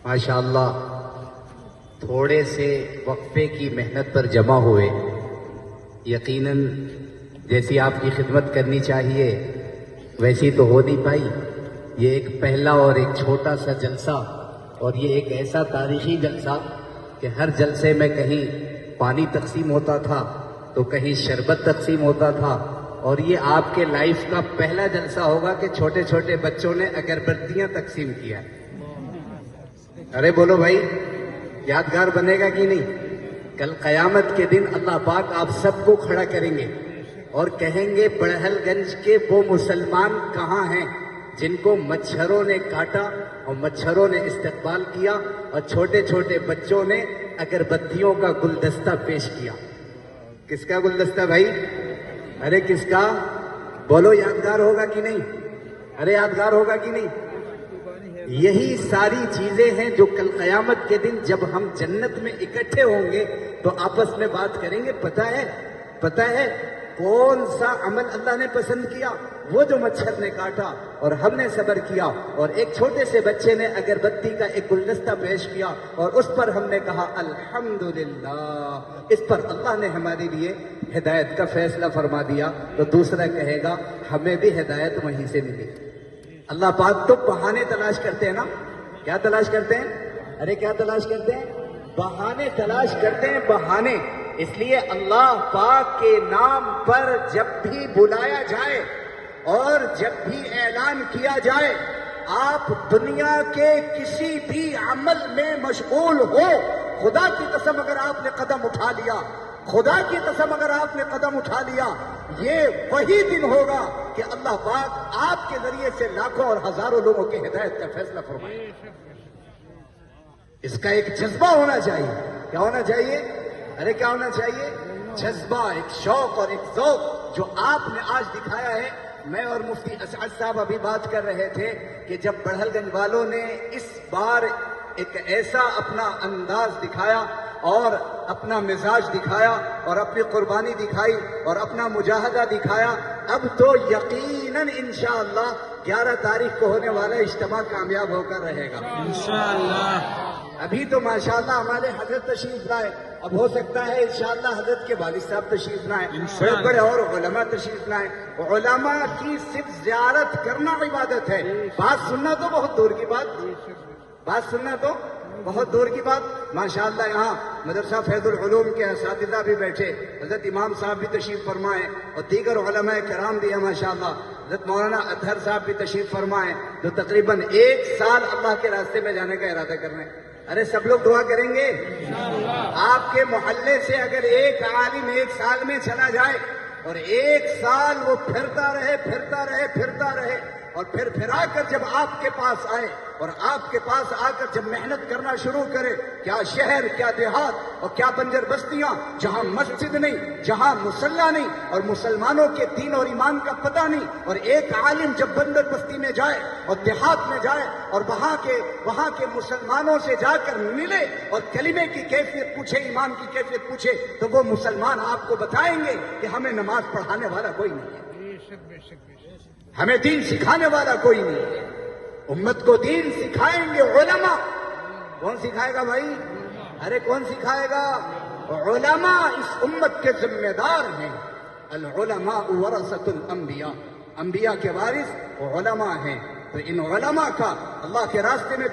ماشاءاللہ تھوڑے سے وقفے کی محنت پر جمع ہوئے. یقیناً جیسی آپ کی خدمت کرنی چاہیے ویسی تو ہو نہیں پائی. یہ ایک پہلا اور ایک چھوٹا سا جلسہ، اور یہ ایک ایسا تاریخی جلسہ کہ ہر جلسے میں کہیں پانی تقسیم ہوتا تھا تو کہیں شربت تقسیم ہوتا تھا، اور یہ آپ کے لائف کا پہلا جلسہ ہوگا کہ چھوٹے چھوٹے بچوں نے اگربتیاں تقسیم کیا. ارے بولو بھائی، یادگار بنے گا کہ نہیں؟ کل قیامت کے دن اللہ پاک آپ سب کو کھڑا کریں گے اور کہیں گے بڑھل گنج کے وہ مسلمان کہاں ہیں جن کو مچھروں نے کاٹا اور مچھروں نے استقبال کیا اور چھوٹے چھوٹے بچوں نے اگربتیوں کا گلدستہ پیش کیا. کس کا گلدستہ بھائی؟ ارے کس کا؟ بولو یادگار ہوگا کہ نہیں؟ ارے یادگار ہوگا کہ نہیں؟ یہی ساری چیزیں ہیں جو کل قیامت کے دن جب ہم جنت میں اکٹھے ہوں گے تو آپس میں بات کریں گے. پتہ ہے کون سا عمل اللہ نے پسند کیا؟ وہ جو مچھر نے کاٹا اور ہم نے صبر کیا اور ایک چھوٹے سے بچے نے اگربتی کا ایک گلدستہ پیش کیا اور اس پر ہم نے کہا الحمدللہ. اس پر اللہ نے ہمارے لیے ہدایت کا فیصلہ فرما دیا. تو دوسرا کہے گا ہمیں بھی ہدایت وہیں سے ملی. اللہ پاک تو بہانے تلاش کرتے ہیں نا. کیا تلاش کرتے ہیں؟ ارے کیا تلاش کرتے ہیں؟ بہانے تلاش کرتے ہیں، بہانے. اس لیے اللہ پاک کے نام پر جب بھی بلایا جائے اور جب بھی اعلان کیا جائے، آپ دنیا کے کسی بھی عمل میں مشغول ہو، خدا کی قسم اگر آپ نے قدم اٹھا لیا، خدا کی قسم اگر آپ نے قدم اٹھا لیا، یہ وہی دن ہوگا کہ اللہ پاک آپ کے ذریعے سے لاکھوں اور ہزاروں لوگوں کی ہدایت کا فیصلہ فرمائے. اس کا ایک جذبہ ہونا چاہیے. کیا ہونا چاہیے؟ ارے کیا ہونا چاہیے؟ جذبہ، ایک شوق اور ایک ذوق جو آپ نے آج دکھایا ہے. میں اور مفتی اسعد صاحب ابھی بات کر رہے تھے کہ جب بڑھل گنج والوں نے اس بار ایک ایسا اپنا انداز دکھایا اور اپنا مزاج دکھایا اور اپنی قربانی دکھائی اور اپنا مجاہدہ دکھایا، اب تو یقیناً انشاءاللہ 11 تاریخ کو ہونے والا اجتماع کامیاب ہو کر رہے گا انشاءاللہ. ابھی تو ماشاءاللہ ہمارے حضرت تشریف لائے، اب ہو سکتا ہے انشاءاللہ حضرت کے والد صاحب تشریف لائیں، بڑے بڑے اور علماء تشریف لائیں. علماء کی صرف زیارت کرنا عبادت ہے. بات سننا تو بہت دور کی بات، بات سننا تو بہت دور کی بات. ماشاءاللہ یہاں مدرسہ فیض العلوم کے اساتذہ بھی بیٹھے، حضرت امام صاحب بھی تشریف فرمائے اور دیگر علماء کرام بھی ہیں ماشاءاللہ. حضرت مولانا اطہر صاحب بھی تشریف فرمائے جو تقریباً 1 سال اللہ کے راستے میں جانے کا ارادہ کر رہے ہیں. ارے سب لوگ دعا کریں گے. آپ کے محلے سے اگر ایک عالم 1 سال میں چلا جائے اور 1 سال وہ پھرتا رہے اور پھر آ کر جب آپ کے پاس آئے اور آپ کے پاس آ کر جب محنت کرنا شروع کرے، کیا شہر، کیا دیہات اور کیا بنجر بستیاں جہاں مسجد نہیں، جہاں مصلی نہیں اور مسلمانوں کے دین اور ایمان کا پتہ نہیں، اور ایک عالم جب بنجر بستی میں جائے اور دیہات میں جائے اور وہاں کے مسلمانوں سے جا کر ملے اور کلمے کی کیفیت پوچھے، ایمان کی کیفیت پوچھے، تو وہ مسلمان آپ کو بتائیں گے کہ ہمیں نماز پڑھانے والا کوئی نہیں ہے، ہمیں دین سکھانے والا کوئی نہیں ہے. امت کو دین سکھائیں گے علماء. کون سکھائے گا بھائی؟ ارے کون سکھائے گا؟ علماء اس امت کے ذمہ دار ہیں. العلماء ورثۃ الانبیاء، انبیاء کے وارث علماء ہیں. تو ان علماء کا اللہ کے راستے میں